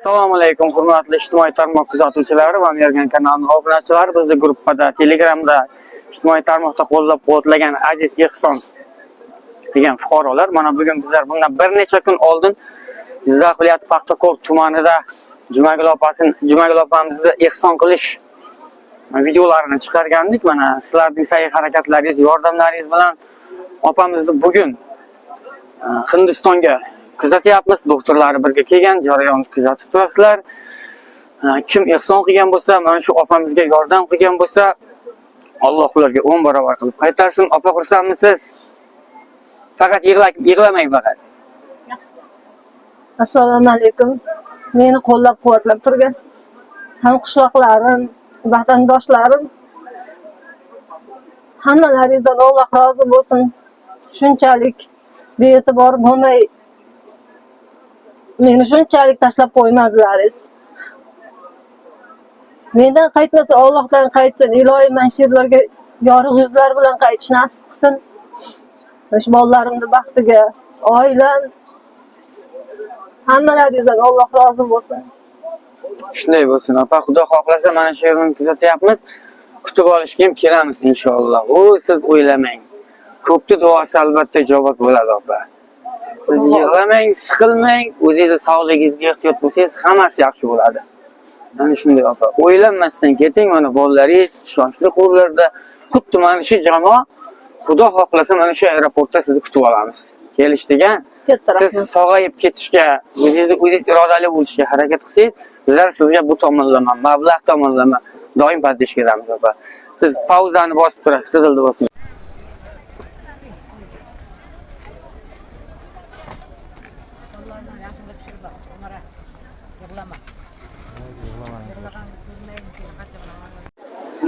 Assalomu alaykum, hurmatli ijtimoiy tarmoq kuzatuvchilari va Mergan kanalining obunachilari. Bizni gruppada, Telegramda, ijtimoiy tarmoqda qo'llab-quvvatlagan aziz Ehson degan fuqarolar, mana bugun bizlar bundan bir necha kun oldin Jizzax viloyati Paxtakor tumanida Jumagul opamizni ehson qilish videolarini chiqargandik. Mana sizlarning sa'y-harakatlaringiz, yordamlaringiz bilan opamizni bugun Hindistonga kuzatyapmiz. Doktorlari birga kelgan, jarayonni kuzatib turasizlar. Kim ehson qilgan bo'lsa, mana shu opamizga yordam qilgan bo'lsa, Alloh ularga 10 barobar qilib qaytarsin. Opa, xursandmisiz? Faqat yig'lamang faqat. Assalomu alaykum. Meni qo'llab-quvvatlab turgan hamqishloqlarim, vatandoshlarim, hammalaringizdan Alloh rozi bo'lsin. Shunchalik bee'tibor bo'lmay, meni shunchalik tashlab qo'ymadilaringiz. Mendan qaytmasa Allohdan qaytsin. Iloyim mana shu yerlarga yorug' yuzlar bilan qaytish nasib qilsin. Shu bolalarimning baxtiga, oilam, hammalaringizdan Alloh rozi bo'lsin. Shunday bo'lsin, opa. Xudo xohlasa mana shu yerni kuzatyapmiz. Kutib olishga ham kelamiz inshaalloh. Siz o'ylamang. Ko'pni duosi albatta ijobat bo'ladi, opa. Siz yig'lamang, siqilmang, o'zingizni sog'ligingizga ehtiyot bo'lsangiz, hammasi yaxshi bo'ladi. Mana shunday, opa. O'ylanmasdan keting, mana bolalaringiz ishonchli qo'llarda. Xuddi mana shu jamoa Xudo xohlasa mana shu aeroportda sizni kutib olamiz. Kelish degan, siz sog'ayib ketishga, o'zingiz irodali bo'lishga harakat qilsangiz, bizlar sizga bu tomonlama, mablag' tomonlama doim podдержка beramiz, opa. Siz pauzani bosib turasiz, qizilni bosing.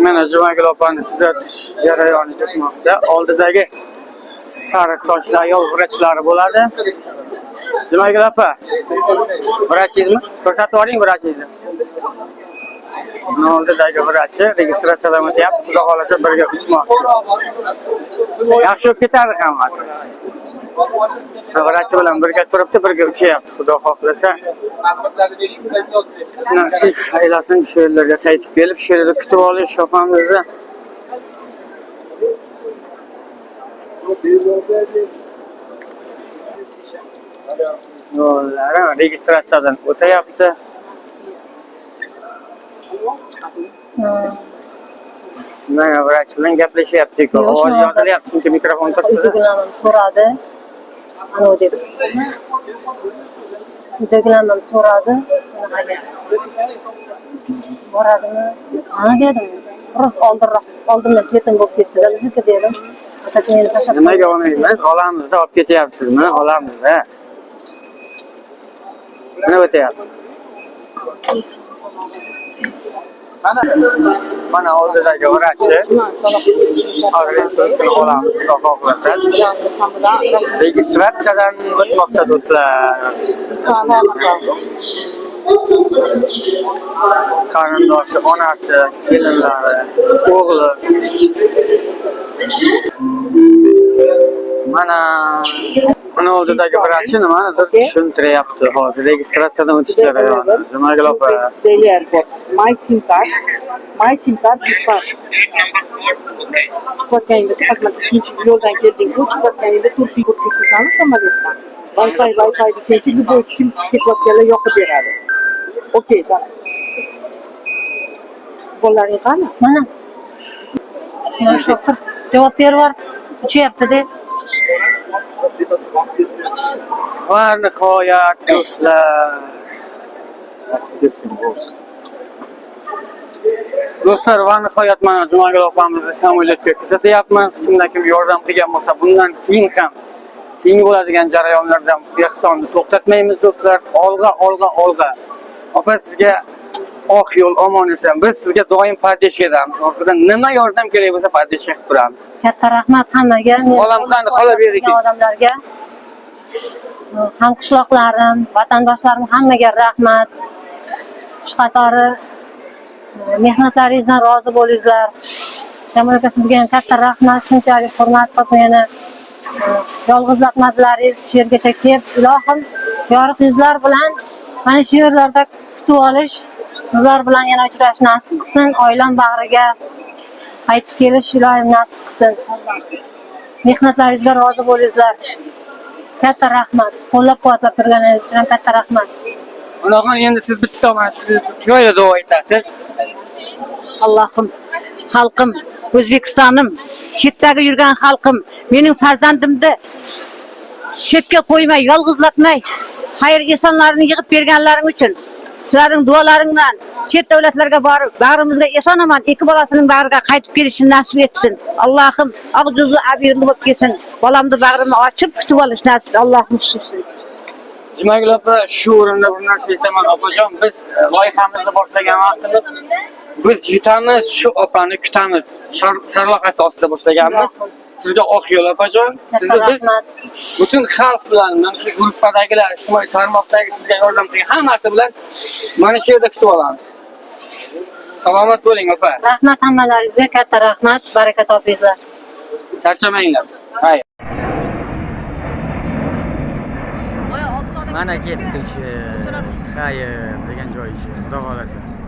Mana Jumagul opani kuzatish jarayoni ketmoqda. Oldidagi sariq sochli ayol vrachlari bo'ladi. Jumagul opa, vrachingizmi? Ko'rsatib yuboring vrachingizni. Oldidagi vrachi registratsiyadan o'tyapti. Xudo xolasa birga uchmoqchi. Yaxshi bo'lib ketadi hammasi. Vrachi bilan birga turibdi, birga uchyapti. Xudo xohlasa. Nasib aylasin shu yerlarga qaytib kelib, shu yerda kutib olish opamizni. Yo'llari registratsiyadan o'tayapti. Mana vrach bilan gaplashyapti-ku. Ovoz yozilyapti, chunki mikrofon turibdi. Uydagilarim so'radi. Ana deb. Uydagilarim so'radi. Boradimi? Ana dedim. Biroz oldimdan ketin bo'lib ketdi-da, bizniki dedim. Meni tashlab. Nimaga olmaymiz? Olamizda olib ketyapsizmi? Olamizda. Mana o'tyapti. Mana oldidagi vrachi. Adresini olamiz, Xudo xohlasa. Registratsiyadan o'tmoqda do'stlar. Qarindoshi, onasi, kelinlari, o'g'li. Mana oldidagi vrachi nimanidir tushuntiryapti hozir. Registratsiyadan o'tish jarayoni. Jumagul opa. My SIM card chiqayotganingda ikkinchi yo'ldan kelding-ku, chiqayotganingda turkiy kodga tushsami samolyotdan. Wi-Fi desangchi, любой kim ketayotganlar yoqib beradi. Okey, tamam. Bolalaring qani? Mana. Mana shu qiz javob berib uchyapti-da. Va nihoyat do'stlar. Do'stlar, va nihoyat mana Jumagul opamizni samolyotga kuzatyapmiz. Kimdan kim yordam qilgan bo'lsa, bundan keyin ham keyingi bo'ladigan jarayonlardan ehsonni to'xtatmaymiz do'stlar. Olg'a. Opa, sizga oq yo'l, omon esan. Biz sizga doim podдержка beramiz. Orqadan nima yordam kerak bo'lsa podдержка qilib turamiz. Katta rahmat hammaga. Xolam qani, xola bering. Odamlarga, hamqishloqlarim, vatandoshlarim hammaga rahmat. Shu qatori mehnatlaringizdan rozi bo'lingizlar. Jamol aka, sizga ham katta rahmat. Shunchalik hurmat qilib meni yolg'izlatmadilaringiz, shu yergacha kelib, ilohim yorug' yuzlar bilan Mana shu yerlarda kutib olish, sizlar bilan yana uchrashish nasib qilsin. Oilam bag'riga qaytib kelish iloyim nasib qilsin. Mehnatlaringizga rozi bo'linglar. Katta rahmat. Qo'llab-quvvatlab turganingiz uchun katta rahmat. Onaxon, endi siz bitta mana shu joyda duo aytasiz. Allohim, xalqim, O'zbekistonim, chetdagi yurgan xalqim, mening farzandimni chetga qo'ymay, yolg'izlatmay, xayr esonlarini yig'ib berganlaring uchun sizlarning duolaring bilan chet davlatlarga borib, bag'rimizga eson-omon ikki bolasining bag'riga qaytib kelishini nasib etsin. Allohim, og'zizni abirli bo'lib kelsin. Bolamni bag'rimni ochib kutib olish nasib. Allohim xususin. Jumagul opa, shu o'rinda bir narsa aytaman opajon, biz loyihamizni boshlagan vaqtimiz biz yutamiz, shu opani kutamiz. Sarlavhasi ostida boshlaganmiz. Sizga oq yo'l opajon. Sizni biz butun xalq bilan, mana shu gruppadagilar, ijtimoiy tarmoqdagi sizga yordam qilgan hammasi bilan mana shu yerda kutib olamiz. Salomat bo'ling opa. Rahmat hammalaringizga, katta rahmat. Baraka topingizlar. Charchamanglar. Hay. Mana ketdik. Xayr degan joy ishi. Xudo xolasa.